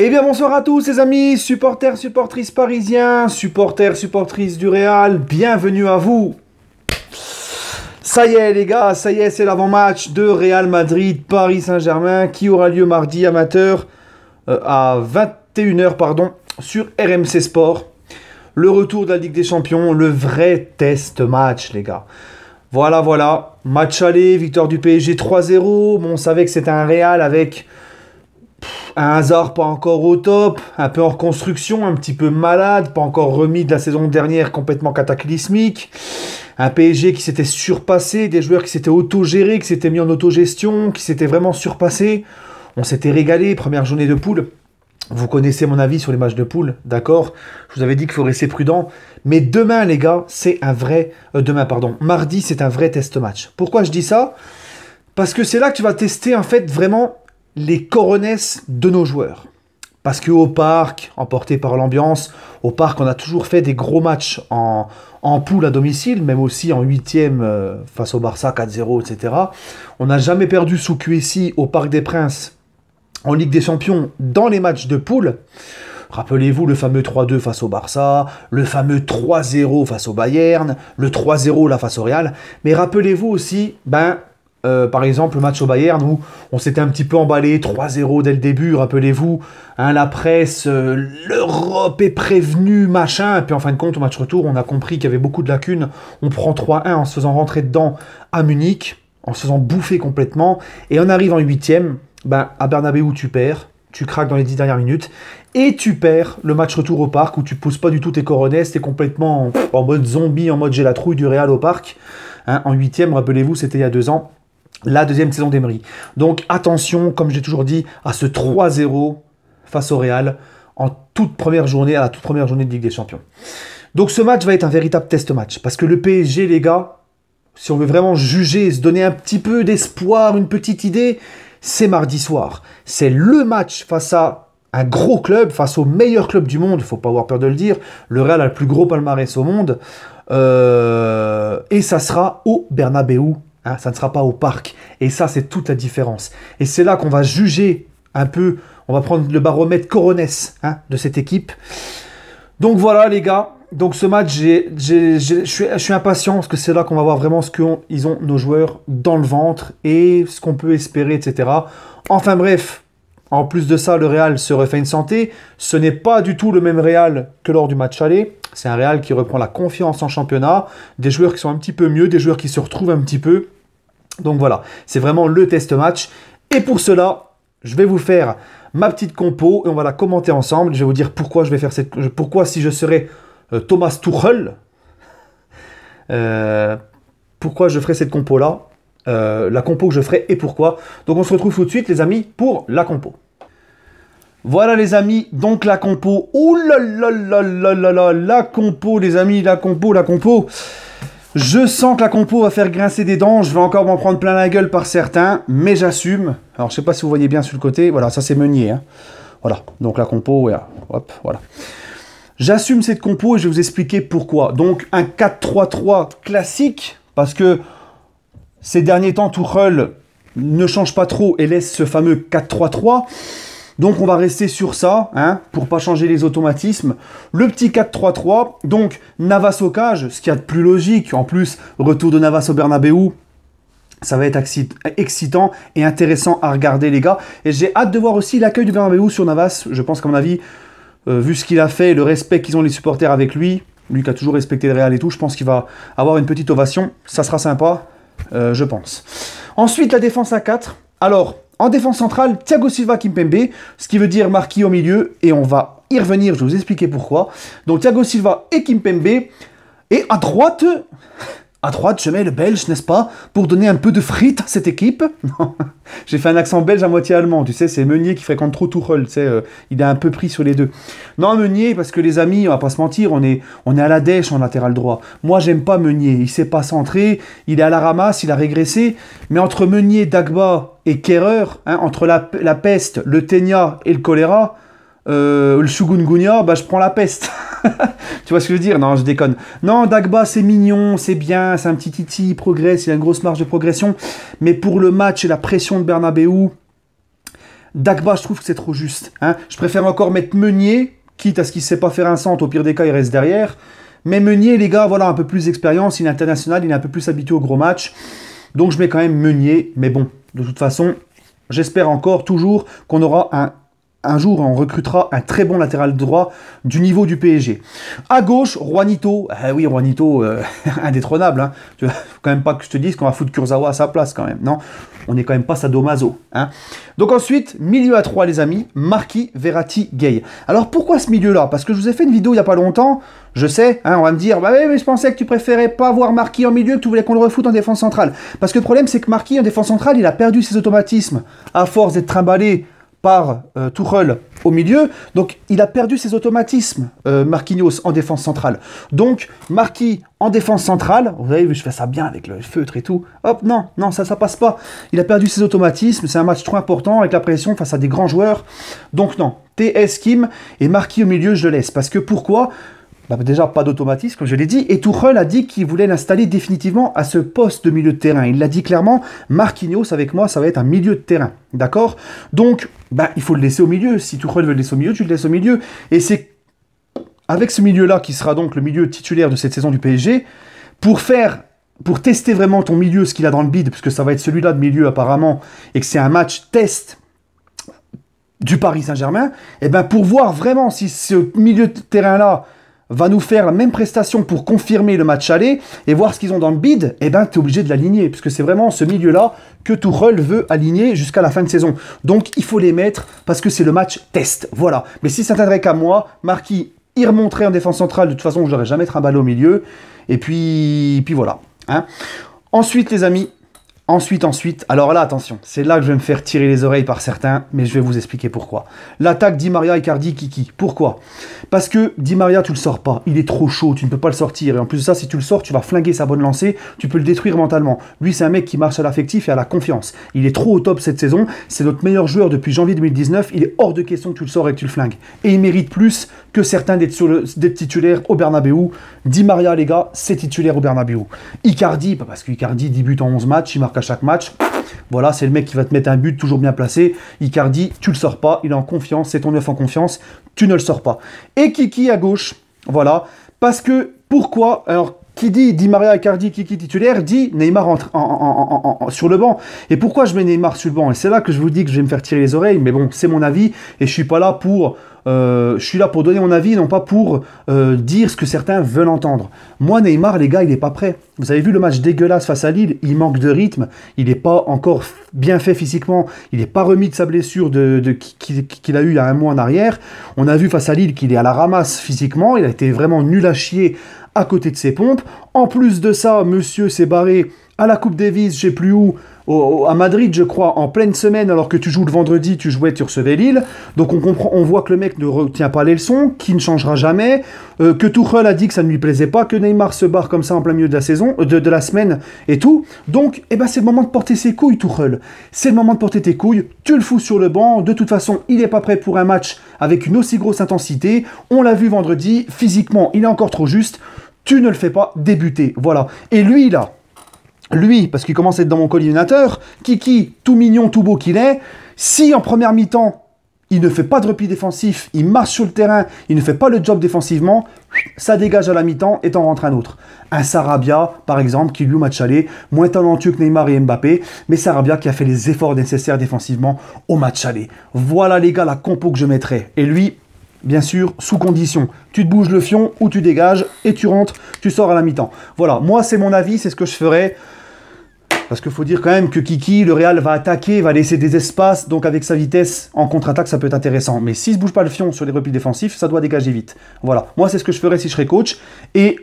Eh bien bonsoir à tous les amis, supporters, supportrices parisiens, supporters, supportrices du Real, bienvenue à vous. Ça y est les gars, ça y est, c'est l'avant-match de Real Madrid, Paris Saint-Germain qui aura lieu mardi amateur à 21 h pardon, sur RMC Sport. Le retour de la Ligue des Champions, le vrai test match les gars. Voilà, match aller, victoire du PSG 3-0, bon, on savait que c'était un Real avec... un Hazard pas encore au top, un peu en reconstruction, un petit peu malade, pas encore remis de la saison dernière complètement cataclysmique. Un PSG qui s'était surpassé, des joueurs qui s'étaient autogérés, qui s'étaient mis en autogestion, qui s'étaient vraiment surpassés. On s'était régalé, première journée de poule. Vous connaissez mon avis sur les matchs de poule, d'accord? Je vous avais dit qu'il faut rester prudent. Mais demain, les gars, c'est un vrai... mardi, c'est un vrai test match. Pourquoi je dis ça? Parce que c'est là que tu vas tester, en fait, vraiment... les coronesses de nos joueurs. Parce qu'au parc, emporté par l'ambiance, au parc, on a toujours fait des gros matchs en poule à domicile, même aussi en 8e face au Barça, 4-0, etc. On n'a jamais perdu sous QSI au Parc des Princes en Ligue des Champions dans les matchs de poule. Rappelez-vous le fameux 3-2 face au Barça, le fameux 3-0 face au Bayern, le 3-0 là face au Real. Mais rappelez-vous aussi, par exemple, le match au Bayern où on s'était un petit peu emballé, 3-0 dès le début, rappelez-vous, hein, la presse, l'Europe est prévenue, machin, et puis en fin de compte, au match retour, on a compris qu'il y avait beaucoup de lacunes, on prend 3-1 en se faisant rentrer dedans à Munich, en se faisant bouffer complètement, et on arrive en 8e, à Bernabeu tu perds, tu craques dans les 10 dernières minutes, et tu perds le match retour au parc où tu pousses pas du tout tes coronesses, t'es complètement en mode zombie, en mode j'ai la trouille du Real au parc, hein, en 8e, rappelez-vous, c'était il y a 2 ans, la deuxième saison d'Emery. Donc attention, comme j'ai toujours dit, à ce 3-0 face au Real en toute première journée, à la toute première journée de Ligue des Champions. Donc ce match va être un véritable test match. Parce que le PSG, les gars, si on veut vraiment juger, se donner un petit peu d'espoir, une petite idée, c'est mardi soir. C'est le match face à un gros club, face au meilleur club du monde, il ne faut pas avoir peur de le dire. Le Real a le plus gros palmarès au monde. Et ça sera au Bernabeu. Hein, ça ne sera pas au parc. Et ça, c'est toute la différence. Et c'est là qu'on va juger un peu, on va prendre le baromètre coronesse de cette équipe. Donc voilà les gars, donc ce match, je suis impatient parce que c'est là qu'on va voir vraiment ce qu'ils ont nos joueurs dans le ventre et ce qu'on peut espérer, etc. Enfin bref, en plus de ça, le Real se refait une santé. Ce n'est pas du tout le même Real que lors du match aller. C'est un Real qui reprend la confiance en championnat, des joueurs qui sont un petit peu mieux, des joueurs qui se retrouvent un petit peu. Donc voilà, c'est vraiment le test match. Et pour cela, je vais vous faire ma petite compo et on va la commenter ensemble. Je vais vous dire pourquoi je vais faire pourquoi si je serais Thomas Tuchel, pourquoi je ferai cette compo-là, la compo que je ferai et pourquoi. Donc on se retrouve tout de suite les amis pour la compo. Voilà les amis, donc la compo. Oh là là là là là là, la compo les amis, la compo. Je sens que la compo va faire grincer des dents, je vais encore m'en prendre plein la gueule par certains, mais j'assume. Alors je sais pas si vous voyez bien sur le côté, voilà, ça c'est Meunier. Hein. Voilà, donc la compo, ouais, hop, voilà. J'assume cette compo et je vais vous expliquer pourquoi. Donc un 4-3-3 classique, parce que ces derniers temps, Tuchel ne change pas trop et laisse ce fameux 4-3-3. Donc on va rester sur ça, pour pas changer les automatismes. Le petit 4-3-3, donc Navas au cage, ce qu'il y a de plus logique. En plus, retour de Navas au Bernabeu, ça va être excitant et intéressant à regarder les gars. Et j'ai hâte de voir aussi l'accueil du Bernabeu sur Navas. Je pense qu'à mon avis, vu ce qu'il a fait, le respect qu'ils ont les supporters avec lui qui a toujours respecté le Real et tout, je pense qu'il va avoir une petite ovation. Ça sera sympa, je pense. Ensuite, la défense à 4. Alors... en défense centrale, Thiago Silva, Kimpembe, ce qui veut dire Marquis au milieu, et on va y revenir, je vais vous expliquer pourquoi. Donc Thiago Silva et Kimpembe, et à droite, je mets le Belge, n'est-ce pas, pour donner un peu de frites à cette équipe. J'ai fait un accent belge à moitié allemand, tu sais, c'est Meunier qui fréquente trop Tuchel, tu sais, il a un peu pris sur les deux. Non, Meunier, parce que les amis, on va pas se mentir, on est à la dèche en latéral droit. Moi, j'aime pas Meunier, il sait pas centrer, il est à la ramasse, il a régressé, mais entre Meunier, Dagba et Kehrer, entre la peste, le ténia et le choléra, le chikungunya, je prends la peste. Tu vois ce que je veux dire? Non, je déconne. Non, Dagba, c'est mignon, c'est bien, c'est un petit titi, il progresse, il a une grosse marge de progression. Mais pour le match et la pression de Bernabeu, Dagba, je trouve que c'est trop juste. Hein. Je préfère encore mettre Meunier, quitte à ce qu'il ne sait pas faire un centre, au pire des cas, il reste derrière. Mais Meunier, les gars, voilà, un peu plus d'expérience, il est international, il est un peu plus habitué aux gros matchs. Donc je mets quand même Meunier, mais bon, de toute façon, j'espère encore, toujours, qu'on aura un jour, on recrutera un très bon latéral droit du niveau du PSG. À gauche, Juanito. Oui, Juanito, indétrônable. Hein. Tu vois, faut quand même pas que je te dise qu'on va foutre Kurzawa à sa place quand même. Non, on n'est quand même pas sadomaso. Hein. Donc ensuite, milieu à 3, les amis. Marquis, Verratti, Gueye. Alors pourquoi ce milieu-là? Parce que je vous ai fait une vidéo il n'y a pas longtemps. Je sais, hein, on va me dire, bah oui, mais je pensais que tu préférais pas voir Marquis en milieu, que tu voulais qu'on le refoute en défense centrale. Parce que le problème, c'est que Marquis en défense centrale, il a perdu ses automatismes à force d'être trimballé par Tuchel au milieu, donc il a perdu ses automatismes, Marquinhos en défense centrale. Donc Marquis en défense centrale, vous avez vu, je fais ça bien avec le feutre et tout, hop, non, ça passe pas. Il a perdu ses automatismes, c'est un match trop important avec la pression face à des grands joueurs, donc non, TS Kim et Marquis au milieu, je le laisse, parce que pourquoi ? Bah déjà, pas d'automatisme, comme je l'ai dit. Et Tuchel a dit qu'il voulait l'installer définitivement à ce poste de milieu de terrain. Il l'a dit clairement, Marquinhos, avec moi, ça va être un milieu de terrain. D'accord? Donc, bah, il faut le laisser au milieu. Si Tuchel veut le laisser au milieu, tu le laisses au milieu. Et c'est avec ce milieu-là, qui sera donc le milieu titulaire de cette saison du PSG, pour tester vraiment ton milieu, ce qu'il a dans le bide, puisque ça va être celui-là de milieu apparemment, et que c'est un match test du Paris Saint-Germain, et ben pour voir vraiment si ce milieu de terrain-là va nous faire la même prestation pour confirmer le match aller et voir ce qu'ils ont dans le bid, eh ben, tu es obligé de l'aligner, puisque c'est vraiment ce milieu-là que Tuchel veut aligner jusqu'à la fin de saison. Donc, il faut les mettre parce que c'est le match test. Voilà. Mais si ça t'intéresse qu'à moi, Marquis, il remonterait en défense centrale. De toute façon, je n'aurais jamais trimballé au milieu. Et puis voilà. Hein. Ensuite, les amis, Ensuite, alors là, attention, c'est là que je vais me faire tirer les oreilles par certains, mais je vais vous expliquer pourquoi. L'attaque Di Maria, Icardi, Kiki. Pourquoi? Parce que Di Maria, tu le sors pas. Il est trop chaud, tu ne peux pas le sortir. Et en plus de ça, si tu le sors, tu vas flinguer sa bonne lancée, tu peux le détruire mentalement. Lui, c'est un mec qui marche à l'affectif et à la confiance. Il est trop au top cette saison. C'est notre meilleur joueur depuis janvier 2019. Il est hors de question que tu le sors et que tu le flingues. Et il mérite plus que certains d'être titulaires au Bernabeu. Di Maria, les gars, c'est titulaire au Bernabeu. Icardi, parce qu'Icardi 10 buts en 11 matchs, il marque à chaque match. Voilà, c'est le mec qui va te mettre un but toujours bien placé. Icardi, tu le sors pas, il est en confiance, c'est ton œuf en confiance, tu ne le sors pas. Et Kiki à gauche, voilà, parce que, pourquoi? Alors, qui dit Di Maria, Icardi, Kiki titulaire, dit Neymar sur le banc. Et pourquoi je mets Neymar sur le banc? Et c'est là que je vous dis que je vais me faire tirer les oreilles, mais bon, c'est mon avis, et je suis pas là pour... je suis là pour donner mon avis, non pas pour dire ce que certains veulent entendre. Moi, Neymar, les gars, il n'est pas prêt. Vous avez vu le match dégueulasse face à Lille, il manque de rythme, il n'est pas encore bien fait physiquement, il n'est pas remis de sa blessure qu'il a eu il y a un mois en arrière. On a vu face à Lille qu'il est à la ramasse physiquement, il a été vraiment nul à chier à côté de ses pompes. En plus de ça, monsieur s'est barré à la Coupe Davis, je sais plus où, à Madrid, je crois, en pleine semaine, alors que tu joues le vendredi, tu jouais, tu recevais Lille. Donc on voit que le mec ne retient pas les leçons, qu'il ne changera jamais, que Tuchel a dit que ça ne lui plaisait pas, que Neymar se barre comme ça en plein milieu de la saison, de la semaine et tout. Donc, eh ben, c'est le moment de porter ses couilles, Tuchel. C'est le moment de porter tes couilles, tu le fous sur le banc. De toute façon, il n'est pas prêt pour un match avec une aussi grosse intensité. On l'a vu vendredi, physiquement, il est encore trop juste. Tu ne le fais pas débuter. Voilà. Et lui, là, parce qu'il commence à être dans mon collimateur, Kiki, tout mignon, tout beau qu'il est, si en première mi-temps, il ne fait pas de repli défensif, il marche sur le terrain, il ne fait pas le job défensivement, ça dégage à la mi-temps et t'en rentre un autre. Un Sarabia, par exemple, qui lui au match aller, moins talentueux que Neymar et Mbappé, mais Sarabia qui a fait les efforts nécessaires défensivement au match aller. Voilà les gars la compo que je mettrais. Et lui... Bien sûr, sous condition. Tu te bouges le fion ou tu dégages et tu rentres, tu sors à la mi-temps. Voilà, moi c'est mon avis, c'est ce que je ferais. Parce qu'il faut dire quand même que Kiki, le Real va attaquer, va laisser des espaces, donc avec sa vitesse en contre-attaque, ça peut être intéressant. Mais s'il ne se bouge pas le fion sur les replis défensifs, ça doit dégager vite. Voilà, moi c'est ce que je ferais si je serais coach. Et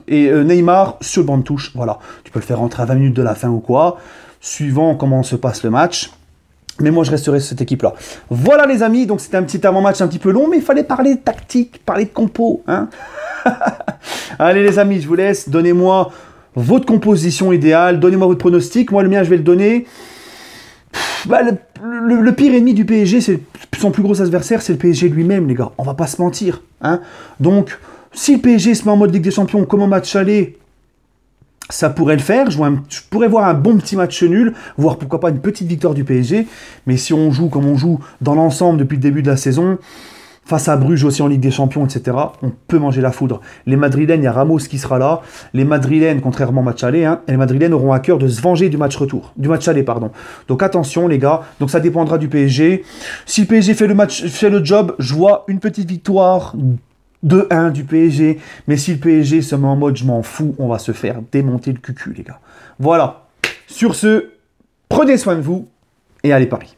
Neymar sur le banc de touche, voilà. Tu peux le faire rentrer à 20 minutes de la fin ou quoi, suivant comment se passe le match. Mais moi, je resterai sur cette équipe-là. Voilà, les amis. Donc, c'était un petit avant-match un petit peu long, mais il fallait parler de tactique, parler de compo. Hein. Allez, les amis, je vous laisse. Donnez-moi votre composition idéale. Donnez-moi votre pronostic. Moi, le mien, je vais le donner. Le pire ennemi du PSG, c'est son plus gros adversaire, c'est le PSG lui-même, les gars. On va pas se mentir. Hein. Donc, si le PSG se met en mode Ligue des Champions comme au match aller, ça pourrait le faire. Je pourrais voir un bon petit match nul, voire pourquoi pas une petite victoire du PSG. Mais si on joue comme on joue dans l'ensemble depuis le début de la saison, face à Bruges aussi en Ligue des Champions, etc., on peut manger la foudre. Les Madrilènes, il y a Ramos qui sera là. Les Madrilènes, contrairement au match aller, les Madrilènes auront à cœur de se venger du match retour. Du match aller, pardon. Donc attention, les gars. Donc ça dépendra du PSG. Si le PSG fait le job, je vois une petite victoire 2-1 du PSG. Mais si le PSG se met en mode je m'en fous, on va se faire démonter le cucu, les gars. Voilà. Sur ce, prenez soin de vous et allez Paris.